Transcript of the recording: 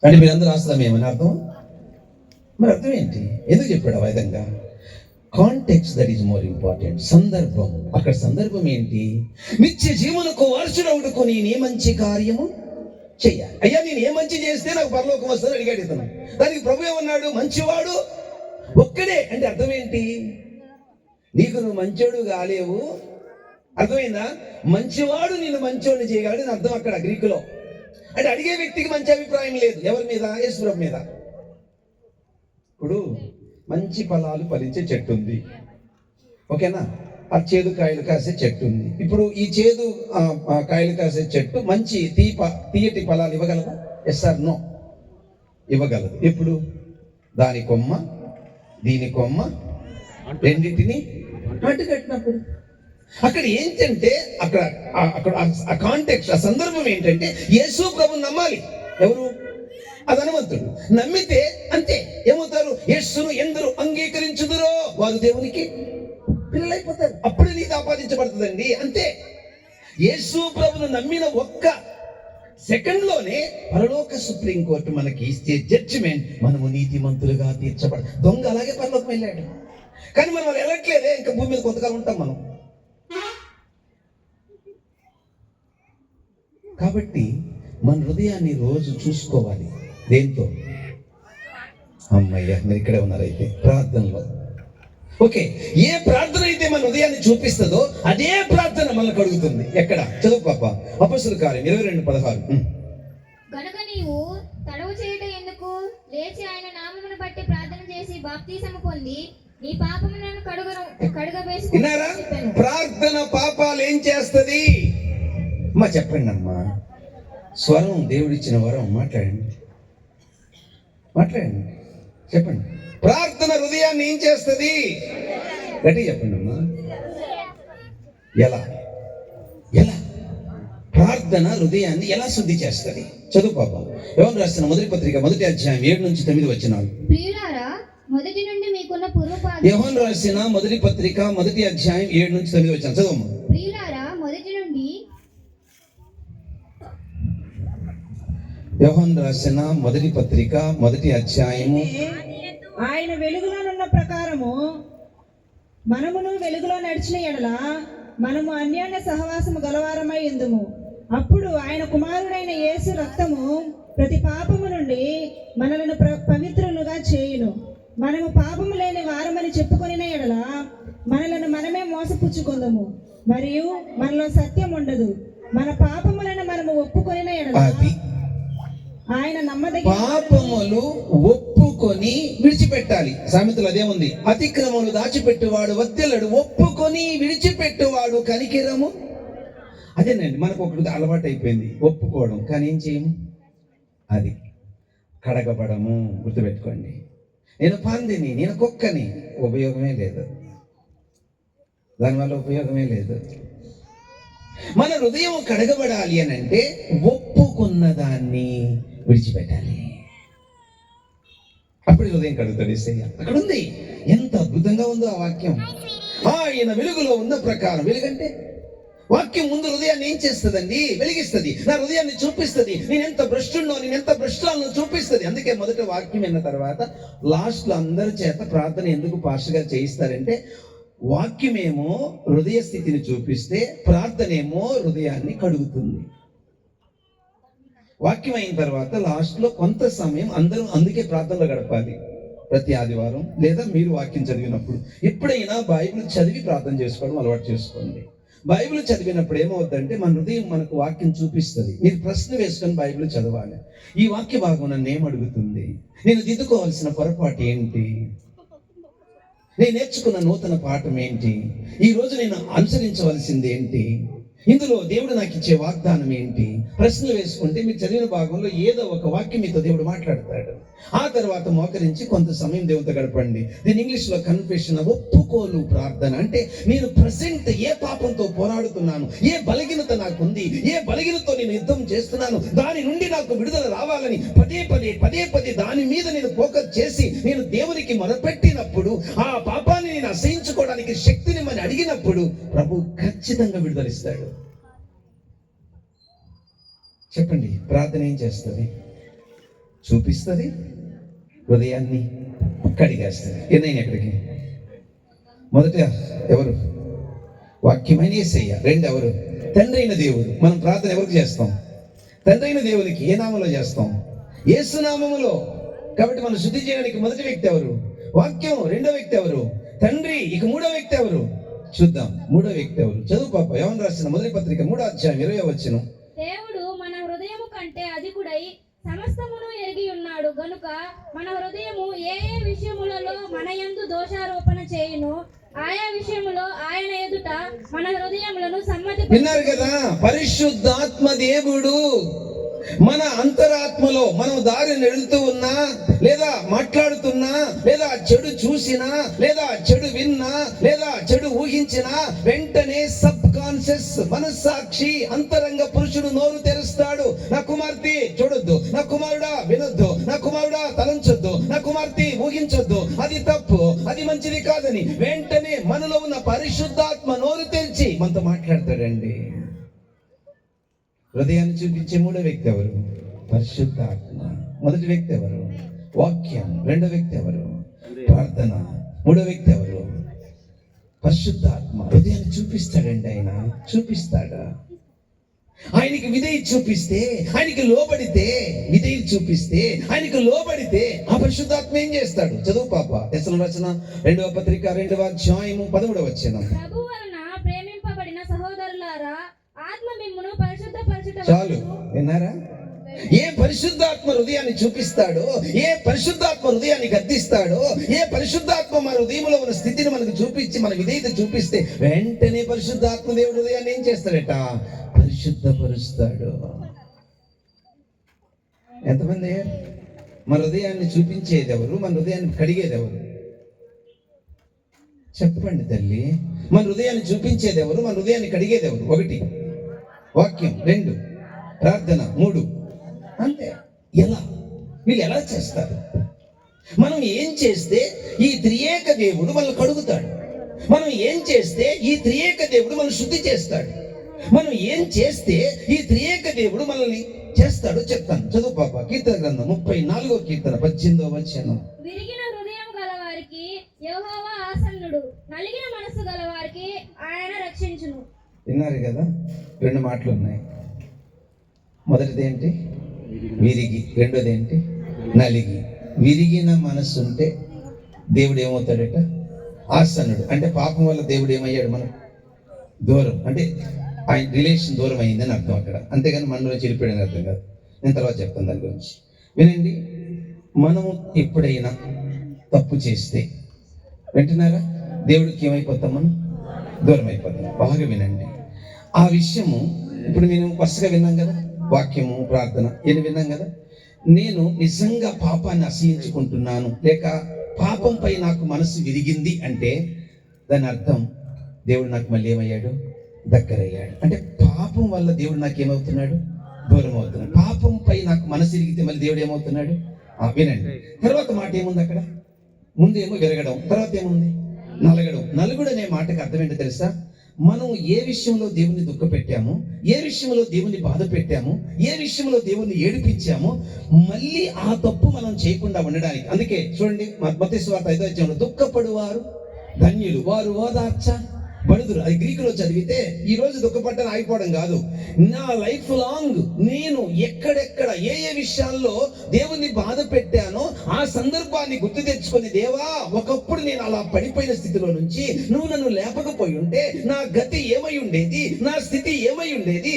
అంటే మీరందరూ రాస్తామేమని అర్థం? మరి అర్థం ఏంటి? ఎందుకు చెప్పాడు ఆ విధంగా? Context that is more important. సందర్భం. అక్కడ సందర్భం ఏంటి? నిత్య జీవనకు వారసుడవుడుకు నేను ఏ మంచి కార్యము చెయ్యాలి. అయ్యా నేను ఏ మంచి చేస్తే నాకు పరలోకం వస్తుందని అడిగాడు ఇతను. దానికి ప్రభు ఏమన్నాడు? మంచివాడు ఒక్కడే. అంటే అర్థం ఏంటి? నీకు నువ్వు మంచోడు కాలేవు, అర్థమైందా? మంచివాడు నేను మంచోడిని చేయగలడు అని అర్థం అక్కడ గ్రీకులో. అంటే అడిగే వ్యక్తికి మంచి అభిప్రాయం లేదు. ఎవరి మీద? యేసుప్రభు మీద. ఇప్పుడు మంచి ఫలాలు ఫలించే చెట్టు ఉంది, ఓకేనా? ఆ చేదు కాయలు కాసే చెట్టు ఉంది. ఇప్పుడు ఈ చేదు కాయలు కాసే చెట్టు మంచి తీయటి ఫలాలు ఇవ్వగలదా? Yes or no? ఇవ్వగలదు. ఎప్పుడు? దాని కొమ్మ దీని కొమ్మ రెండింటిని అంటుకట్టినప్పుడు. అక్కడ ఏంటంటే అక్కడ ఆ కాంటెక్స్ట్, ఆ సందర్భం ఏంటంటే యేసు ప్రభుని నమ్మాలి. ఎవరు? అది ధనవంతుడు. నమ్మితే అంతే ఏమవుతారు? యేసును ఎందరు అంగీకరించుదురో వారు దేవునికి పిల్లలైపోతారు. అప్పుడే నీకు ఆపాదించబడుతుందండి. అంతే. యేసు ప్రభును నమ్మిన ఒక్క సెకండ్లోనే పరలోక సుప్రీంకోర్టు మనకి ఇచ్చే జడ్జిమెంట్, మనము నీతిమంతులుగా తీర్చబడ. దొంగ అలాగే పరలోకం వెళ్ళాడు, కానీ మనం వాళ్ళు వెళ్ళట్లేదే. ఇంకా భూమి మీద కొంతకాలం ఉంటాం మనం. కాబట్టి మన హృదయాన్ని రోజు చూసుకోవాలి. దేంతో? అమ్మయ్య, మీరు ఇక్కడే ఉన్నారైతే ప్రార్థనలో. ఓకే, ఏ ప్రార్థన అయితే మన హృదయాన్ని చూపిస్తుందో అదే ప్రార్థన మనకు అడుగుతుంది. ఎక్కడ? చదువు పాప. అపొస్తలుల కార్యం 22:16. గనుక నీవు తడవు చేయుట ఎందుకు? లేచి ఆయన నామమును బట్టి ప్రార్థన చేసి బాప్తిసము పొంది నీ పాపములను కడుగవేసుకో. విన్నారా? ప్రార్థన పాపాలు ఏం చేస్తుంది? అమ్మా చెప్పండి అమ్మా. స్వరం దేవుడిచ్చిన వరం. మాట్లాడండి చెప్పండి. ప్రార్థన హృదయాన్ని ఏం చేస్తుంది? గట్టి చెప్పండి అమ్మా. ఎలా ప్రార్థన హృదయాన్ని ఎలా శుద్ధి చేస్తుంది? చదువు పాప. యోహాను రాసిన మొదటి పత్రిక 1వ అధ్యాయం 7-9 వచనాలు. ప్రియులారా, మొదటి నుండి మీకున్న పూర్వపాద. యోహాను రాసిన మొదటి పత్రిక 1వ అధ్యాయం 7-9 వచనాలు చదువు. ప్రియులారా, మొదటి నుండి. యోహాను రాసిన మొదటి పత్రిక 1వ అధ్యాయము. ఆయన వెలుగులోనున్న ప్రకారము మనమును వెలుగులో నడిచిన ఎడల మనము అన్యోన్య సహవాసము గలవారమై ఉందుము. అప్పుడు ఆయన కుమారుడైన యేసు రక్తము ప్రతి పాపము నుండి మనలను పవిత్రులుగా చేయును. మనము పాపము లేని వారమని చెప్పుకొనిన ఎడల మనలను మనమే మోసపుచ్చుకుందాము, మరియు మనలో సత్యం ఉండదు. మన పాపములను మనము ఒప్పుకొనిన ఎడల ఆయన నమ్మదగిన. పాపములు ఒప్పుకొని విడిచిపెట్టాలి. సామెతలు అదే ఉంది. అతిక్రమములు దాచిపెట్టువాడు వర్ధిల్లడు, ఒప్పుకొని విడిచిపెట్టువాడు కనికిరము. అదేనండి, మనకు ఒకటి అలవాటు అయిపోయింది ఒప్పుకోవడం, కానీ ఏం చేయము. అది కడగబడము. గుర్తుపెట్టుకోండి. నేను పందిని, నేను కుక్కని, ఉపయోగమే లేదు. దానివల్ల ఉపయోగమే లేదు. మన హృదయం కడగబడాలి అని అంటే ఒప్పుకున్న దాన్ని విడిచిపెట్టాలి. అప్పుడు హృదయం కడుగుతాడు యేసయ్య. అక్కడ ఉంది. ఎంత అద్భుతంగా ఉందో ఆ వాక్యం. ఆయన వెలుగులో ఉన్న ప్రకారం. వెలుగంటే వాక్యం ముందు హృదయాన్ని ఏం చేస్తుందండి? వెలిగిస్తుంది. నా హృదయాన్ని చూపిస్తుంది. నేనెంత భ్రష్టున్నో, నేనెంత భ్రష్టులను చూపిస్తుంది. అందుకే మొదట వాక్యం విన్న తర్వాత లాస్ట్లో అందరి చేత ప్రార్థన ఎందుకు పాస్టర్ గారు చేయిస్తారంటే, వాక్యమేమో హృదయ స్థితిని చూపిస్తే ప్రార్థనేమో హృదయాన్ని కడుగుతుంది. వాక్యం అయిన తర్వాత లాస్ట్లో కొంత సమయం అందరూ అందుకే ప్రార్థనలో గడపాలి. ప్రతి ఆదివారం లేదా మీరు వాక్యం చదివినప్పుడు ఎప్పుడైనా బైబిల్ చదివి ప్రార్థన చేసుకోవడం అలవాటు చేసుకోండి. బైబిల్ చదివినప్పుడు ఏమవుతుందంటే మన హృదయం మనకు వాక్యం చూపిస్తుంది. మీరు ప్రశ్న వేసుకొని బైబిల్ చదవాలి. ఈ వాక్య భాగం నన్ను ఏమడుగుతుంది? నేను దిద్దుకోవాల్సిన పొరపాటు ఏంటి? నేను నేర్చుకున్న నూతన పాఠం ఏంటి? ఈ రోజు నేను అనుసరించవలసింది ఏంటి? ఇందులో దేవుడు నాకు ఇచ్చే వాగ్దానం ఏంటి? ప్రశ్నలు వేసుకుంటే మీరు చదివిన భాగంలో ఏదో ఒక వాక్యం మీతో దేవుడు మాట్లాడతాడు. ఆ తర్వాత మోకరించి కొంత సమయం దేవుడితో గడపండి. దీని ఇంగ్లీష్లో కన్ఫెషన్, ఒప్పుకోలు ప్రార్థన. అంటే నేను ప్రజెంట్ ఏ పాపంతో పోరాడుతున్నాను, ఏ బలహీనత నాకుంది, ఏ బలహీనతో నేను యుద్ధం చేస్తున్నాను, దాని నుండి నాకు విడుదల రావాలని పదే పదే దాని మీద నేను ఫోకస్ చేసి నేను దేవునికి మొరపెట్టినప్పుడు, ఆ పాపాన్ని నేను అసహించుకోవడానికి శక్తిని మనం అడిగినప్పుడు ప్రభు ఖచ్చితంగా విడుదలిస్తాడు. చెప్పండి, ప్రార్థన ఏం చేస్తుంది? చూపిస్తుంది, హృదయాన్ని కడిగేస్తుంది. ఎన్నైనా ఎక్కడికి మొదట ఎవరు? వాక్యమైన యేసయ్య. రెండు ఎవరు? తండ్రి అయిన దేవుడు. మనం ప్రార్థన ఎవరికి చేస్తాం? తండ్రి అయిన దేవునికి. ఏ నామంలో చేస్తాం? యేసు నామములో. కాబట్టి మనం శుద్ధి చేయడానికి మొదటి వ్యక్తి ఎవరు? వాక్యం. రెండో వ్యక్తి ఎవరు? తండ్రి. ఇక మూడో వ్యక్తి ఎవరు? చూద్దాం. మూడో వ్యక్తి ఎవరు? చదువు పాప. యోహాను రాసిన మొదటి పత్రిక 3వ అధ్యాయం 20వ వచనం. దేవుడు మన హృదయము కంటే అధికుడై సమస్తమును ఎరిగి ఉన్నాడు గనుక మన హృదయము ఏ ఏ విషయములలో మన యందు దోషారోపణ చేయును ఆయా విషయములో ఆయన ఎదుట మన హృదయములను సమ్మతి. విన్నారు కదా? పరిశుద్ధాత్మ దేవుడు మన అంతరాత్మలో మనం దారిని వెళ్తూ ఉన్నా, లేదా మాట్లాడుతున్నా, లేదా చెడు చూసినా, లేదా చెడు విన్నా, లేదా చెడు ఊహించినా, వెంటనే సబ్ కాన్షియస్ మనస్సాక్షి అంతరంగ పురుషుడు నోరు తెరుస్తాడు. నా కుమార్తె చూడొద్దు, నా కుమారుడా వినొద్దు, నా కుమారుడా తలంచొద్దు, నా కుమార్తె ఊహించొద్దు, అది తప్పు, అది మంచిది కాదని వెంటనే మనలో ఉన్న పరిశుద్ధాత్మ నోరు తెరిచి మనతో మాట్లాడతాడండి. హృదయాన్ని చూపించే మూడో వ్యక్తి ఎవరు? పరిశుద్ధాత్మ. మొదటి వ్యక్తి ఎవరు? వాక్యం. రెండో వ్యక్తి ఎవరు? ప్రార్థన. మూడో వ్యక్తి ఎవరు? పరిశుద్ధాత్మ. హృదయాన్ని చూపిస్తాడండి ఆయన. చూపిస్తాడా? ఆయనకి విధేయ చూపిస్తే, ఆయనకి లోబడితే, విధేయ చూపిస్తే, ఆయనకి లోబడితే ఆ పరిశుద్ధాత్మ ఏం చేస్తాడు? చదువు పాప. తెస్సలోనికీయులకు రాసిన 2వ పత్రిక 2వ అధ్యాయము 13వ వచనం. ప్రభు వలన ప్రేమింపబడిన సహోదరులారా, ఆత్మ మిమ్మును పరిశుద్ధపరచుట. చాలు. విన్నారా? ఏ పరిశుద్ధాత్మ హృదయాన్ని చూపిస్తాడో, ఏ పరిశుద్ధాత్మ హృదయాన్ని గద్దిస్తాడో, ఏ పరిశుద్ధాత్మ మన హృదయంలో ఉన్న స్థితిని మనకు చూపించి మన విధేయత చూపిస్తే వెంటనే పరిశుద్ధాత్మ దేవుడు హృదయాన్ని ఏం చేస్తాడట? పరిశుద్ధపరుస్తాడు. ఎంతమంది? మన హృదయాన్ని చూపించేది ఎవరు? మన హృదయాన్ని కడిగేది ఎవరు? చెప్పండి తల్లి. మన హృదయాన్ని చూపించేది ఎవరు? మన హృదయాన్ని కడిగేది ఎవరు? 1 వాక్యం, 2 ప్రార్థన, 3 అంతే. ఎలా? వీళ్ళు ఎలా చేస్తారు? మనం ఏం చేస్తే ఈ త్రియేక దేవుడు మనల్ని కడుగుతాడు. మనం ఏం చేస్తే ఈ త్రియేక దేవుడు మనల్ని శుద్ధి చేస్తాడు. మనం ఏం చేస్తే ఈ త్రియేక దేవుడు మనల్ని చేస్తాడో చెప్తాను. చదువు పాప. కీర్తన గ్రంథం 34వ కీర్తన 18వ వచనం. విరిగిన హృదయం గలవారికి యెహోవా ఆసన్నుడు, నలిగిన మనస్సు గలవారికి ఆయన రక్షించును. విన్నారు కదా? 2 మాటలు ఉన్నాయి. మొదటిది ఏంటి? విరిగి. రెండోది ఏంటి? నలిగి. విరిగిన మనస్సు ఉంటే దేవుడు ఏమవుతాడట? ఆసన్నుడు. అంటే పాపం వల్ల దేవుడు ఏమయ్యాడు? మనం దూరం, అంటే ఆయన రిలేషన్ దూరం అయిందని అర్థం అక్కడ. అంతేగాని మనలో చెడిపోయాడని అర్థం కాదు. నేను తర్వాత చెప్తాను దాని గురించి. వినండి. మనము ఎప్పుడైనా తప్పు చేస్తే వింటున్నారా? దేవుడికి ఏమైపోతాం? మనం దూరం అయిపోతాం. బాగా వినండి. ఆ విషయము ఇప్పుడు నేను ఫస్ట్గా విన్నాం కదా, వాక్యము, ప్రార్థన, ఏం విన్నాం కదా. నేను నిజంగా పాపాన్ని అసహించుకుంటున్నాను, లేక పాపంపై నాకు మనసు విరిగింది అంటే దాని అర్థం దేవుడు నాకు మళ్ళీ ఏమయ్యాడు? దగ్గరయ్యాడు. అంటే పాపం వల్ల దేవుడు నాకు ఏమవుతున్నాడు? దూరం అవుతున్నాడు. పాపంపై నాకు మనసు విరిగితే మళ్ళీ దేవుడు ఏమవుతున్నాడు? వినండి. తర్వాత మాట ఏముంది అక్కడ? ముందేమో విరగడం, తర్వాత ఏముంది? నలగడం. నలుగుడు అనే మాటకు అర్థం ఏంటో తెలుసా? మనం ఏ విషయంలో దేవుని దుఃఖ పెట్టామో, ఏ విషయంలో దేవుని బాధ పెట్టామో, ఏ విషయంలో దేవుని ఏడిపించామో మళ్ళీ ఆ తప్పు మనం చేయకుండా ఉండడానికి. అందుకే చూడండి, మత్తయి సువార్త 5వ అధ్యాయంలో దుఃఖపడువారు ధన్యులు, వారు ఓదార్చ బడుదురు. అది గ్రీకులో చదివితే ఈ రోజు దుఃఖపడ్డాను ఆగిపోవడం కాదు. నా లైఫ్ లాంగ్ నేను ఎక్కడెక్కడ ఏ ఏ విషయాల్లో దేవుని బాధ పెట్టానో ఆ సందర్భాన్ని గుర్తు తెచ్చుకొని, దేవా ఒకప్పుడు నేను అలా పడిపోయిన స్థితిలో నుంచి నువ్వు నన్ను లేపకపోయి ఉంటే నా గతి ఏమై ఉండేది? నా స్థితి ఏమై ఉండేది?